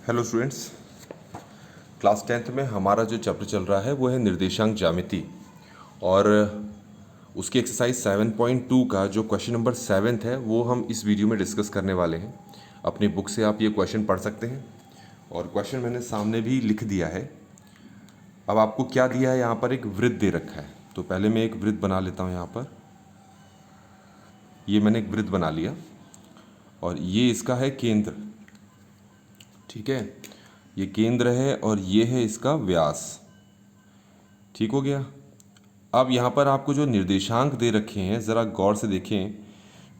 Hello students, class 10th में हमारा जो चैप्टर चल रहा है वो है निर्देशांक ज्यामिति। और उसकी एक्सरसाइज 7.2 का जो क्वेश्चन नंबर 7 है वो हम इस वीडियो में डिस्कस करने वाले हैं। अपनी बुक से आप ये क्वेश्चन पढ़ सकते हैं और क्वेश्चन मैंने सामने भी लिख दिया है। अब आपको क्या दिया है, यहाँ पर एक वृत्त दे रखा है, तो पहले मैं एक वृत्त बना लेता हूँ। यहाँ पर ये मैंने एक वृत्त बना लिया और ये इसका है केंद्र। ठीक है, ये केंद्र है और ये है इसका व्यास। ठीक हो गया। अब यहाँ पर आपको जो निर्देशांक दे रखे हैं ज़रा गौर से देखें।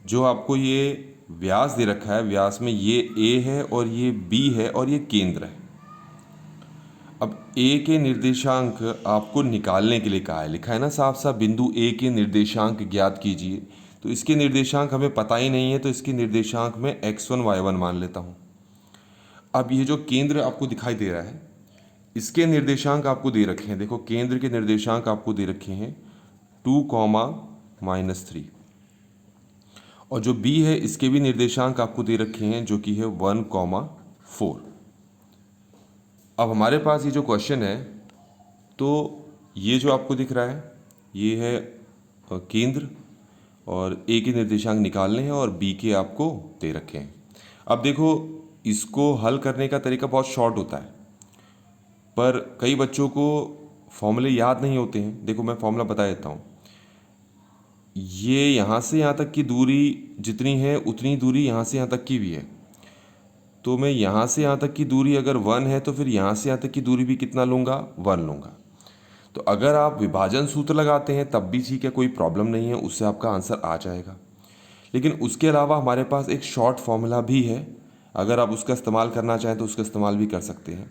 जो आपको ये व्यास दे रखा है, व्यास में ये ए है और ये बी है और ये केंद्र है। अब ए के निर्देशांक आपको निकालने के लिए कहा है, लिखा है ना साफ साफ, बिंदु ए के निर्देशांक ज्ञात कीजिए। तो इसके निर्देशांक हमें पता ही नहीं है, तो इसके निर्देशांक में x1 y1 मान लेता हूँ। अब ये जो केंद्र आपको दिखाई दे रहा है, इसके निर्देशांक आपको दे रखे हैं। देखो, केंद्र के निर्देशांक आपको दे रखे हैं 2, -3। और जो बी है इसके भी निर्देशांक आपको दे रखे हैं जो कि है 1, 4। अब हमारे पास ये जो क्वेश्चन है, तो ये जो आपको दिख रहा है ये है केंद्र, और ए के निर्देशांक निकालने हैं और बी के आपको दे रखे हैं। अब देखो, इसको हल करने का तरीका बहुत शॉर्ट होता है, पर कई बच्चों को फॉर्मूले याद नहीं होते हैं। देखो, मैं फॉर्मूला बता देता हूँ। ये यहाँ से यहाँ तक की दूरी जितनी है उतनी दूरी यहाँ से यहाँ तक की भी है। तो मैं यहाँ से यहाँ तक की दूरी अगर 1 है तो फिर यहाँ से यहाँ तक की दूरी भी कितना लूँगा, 1 लूँगा। तो अगर आप विभाजन सूत्र लगाते हैं तब भी ठीक है, कोई प्रॉब्लम नहीं है, उससे आपका आंसर आ जाएगा। लेकिन उसके अलावा हमारे पास एक शॉर्ट फॉर्मूला भी है, अगर आप उसका इस्तेमाल करना चाहें तो उसका इस्तेमाल भी कर सकते हैं।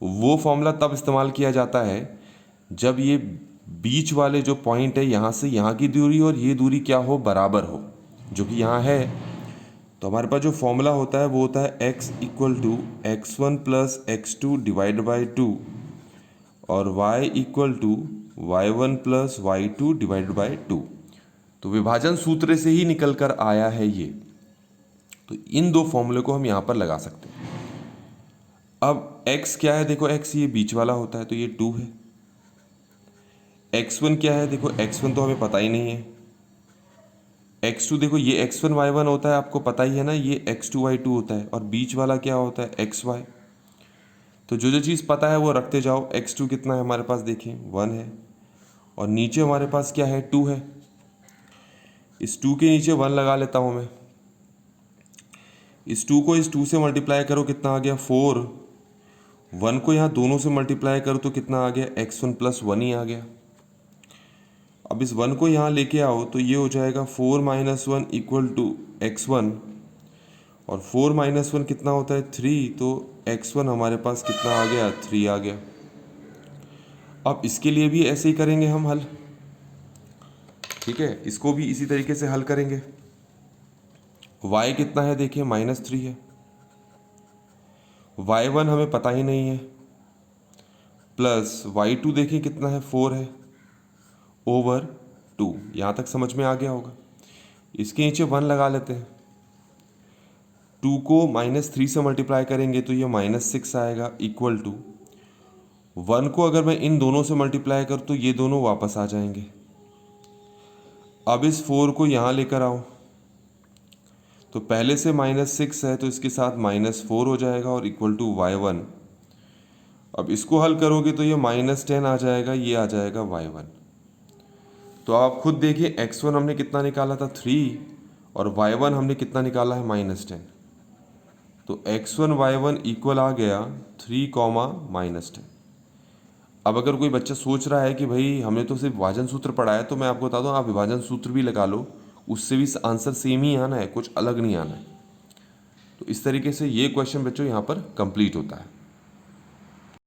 वो फॉर्मूला तब इस्तेमाल किया जाता है जब ये बीच वाले जो पॉइंट है, यहाँ से यहाँ की दूरी और ये दूरी क्या हो, बराबर हो, जो कि यहाँ है। तो हमारे पास जो फॉर्मूला होता है वो होता है x = x1 + x2 / 2 और y = y1 + y2 / 2। तो विभाजन सूत्र से ही निकल कर आया है ये। तो इन दो फॉर्मूले को हम यहाँ पर लगा सकते हैं। अब x क्या है, देखो x ये बीच वाला होता है तो ये 2 है। x1 क्या है, देखो x1 तो हमें पता ही नहीं है। x2 देखो, ये x1 y1 होता है, आपको पता ही है ना, ये x2 y2 होता है। और बीच वाला क्या होता है, xy। तो जो जो चीज़ पता है वो रखते जाओ। x2 कितना है हमारे पास, देखें 1 है, और नीचे हमारे पास क्या है, 2 है। इस 2 के नीचे 1 लगा लेता हूँ मैं। इस 2 को इस 2 से मल्टीप्लाई करो, कितना आ गया, 4। 1 को यहाँ दोनों से मल्टीप्लाई करो तो कितना आ गया, x1 + 1 ही आ गया। अब इस 1 को यहाँ लेके आओ तो ये हो जाएगा 4 - 1 = x1, और 4 - 1 कितना होता है, 3। तो x1 हमारे पास कितना आ गया, 3 आ गया। अब इसके लिए भी ऐसे ही करेंगे हम हल। ठीक है, इसको भी इसी तरीके से हल करेंगे। y कितना है, देखिए -3 है। y1 हमें पता ही नहीं है, प्लस y2 देखिए कितना है, 4 है, ओवर 2। यहाँ तक समझ में आ गया होगा। इसके नीचे 1 लगा लेते हैं। 2 को -3 से मल्टीप्लाई करेंगे तो ये -6 आएगा, इक्वल टू 1 को अगर मैं इन दोनों से मल्टीप्लाई करूँ तो ये दोनों वापस आ जाएंगे। अब इस 4 को यहाँ लेकर आओ, तो पहले से -6 है तो इसके साथ -4 हो जाएगा और इक्वल टू y1। अब इसको हल करोगे तो ये -10 आ जाएगा, ये आ जाएगा y1। तो आप खुद देखिए, x1 हमने कितना निकाला था, 3, और y1 हमने कितना निकाला है, -10। तो x1 y1 इक्वल आ गया 3, -10। अब अगर कोई बच्चा सोच रहा है कि भाई हमने तो सिर्फ विभाजन सूत्र पढ़ा है, तो मैं आपको बता दूं, आप विभाजन सूत्र भी लगा लो, उससे भी आंसर सेम ही आना है, कुछ अलग नहीं आना है। तो इस तरीके से ये क्वेश्चन बच्चों यहाँ पर कंप्लीट होता है।